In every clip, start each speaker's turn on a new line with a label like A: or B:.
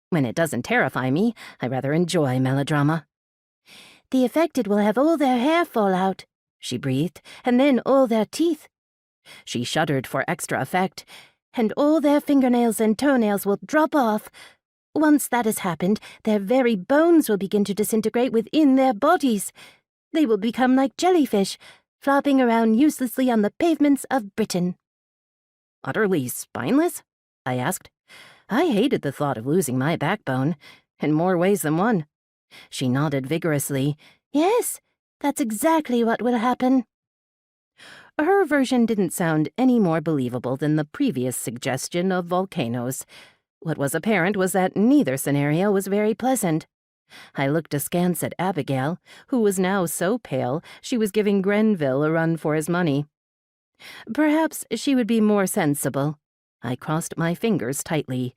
A: When it doesn't terrify me, I rather enjoy melodrama. "The affected will have all their hair fall out," she breathed, "and then all their teeth." She shuddered for extra effect. "And all their fingernails and toenails will drop off. Once that has happened, their very bones will begin to disintegrate within their bodies. They will become like jellyfish, flopping around uselessly on the pavements of Britain." "Utterly spineless?" I asked. I hated the thought of losing my backbone, in more ways than one. She nodded vigorously. "Yes, that's exactly what will happen." Her version didn't sound any more believable than the previous suggestion of volcanoes. What was apparent was that neither scenario was very pleasant. I looked askance at Abigail, who was now so pale she was giving Grenville a run for his money. Perhaps she would be more sensible. I crossed my fingers tightly.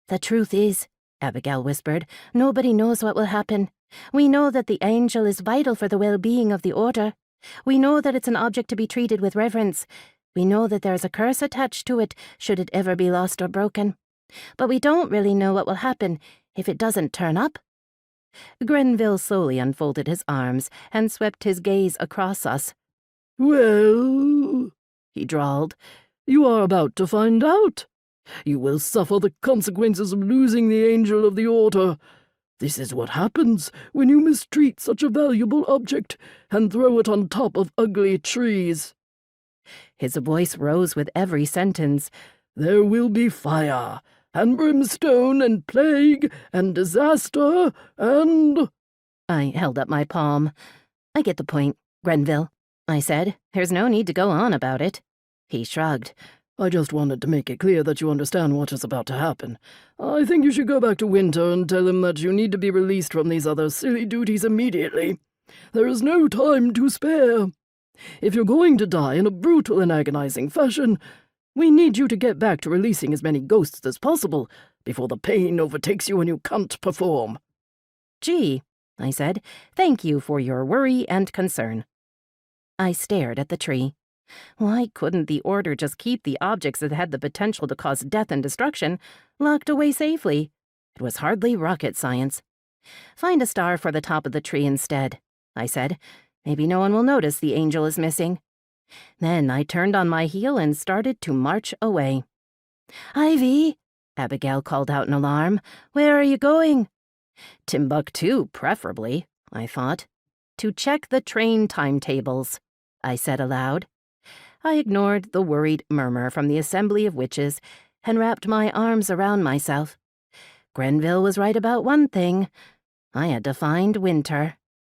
A: "The truth is," Abigail whispered, "nobody knows what will happen. We know that the angel is vital for the well-being of the order. We know that it's an object to be treated with reverence. We know that there is a curse attached to it should it ever be lost or broken. But we don't really know what will happen if it doesn't turn up." Grenville slowly unfolded his arms and swept his gaze across us.
B: "Well," he drawled, "you are about to find out. You will suffer the consequences of losing the angel of the order. This is what happens when you mistreat such a valuable object and throw it on top of ugly trees."
A: His voice rose with every sentence.
B: "There will be fire, and brimstone, and plague, and disaster, and—"
A: I held up my palm. "I get the point, Grenville," I said. "There's no need to go on about it." He shrugged.
B: "I just wanted to make it clear that you understand what is about to happen. I think you should go back to Winter and tell him that you need to be released from these other silly duties immediately. There is no time to spare. If you're going to die in a brutal and agonizing fashion, we need you to get back to releasing as many ghosts as possible before the pain overtakes you and you can't perform."
A: "Gee," I said, "thank you for your worry and concern." I stared at the tree. Why couldn't the Order just keep the objects that had the potential to cause death and destruction locked away safely? It was hardly rocket science. "Find a star for the top of the tree instead," I said. "Maybe no one will notice the angel is missing." Then I turned on my heel and started to march away. "Ivy," Abigail called out in alarm, "where are you going?" "Timbuktu, preferably," I thought. "To check the train timetables," I said aloud. I ignored the worried murmur from the assembly of witches and wrapped my arms around myself. Grenville was right about one thing. I had to find Winter.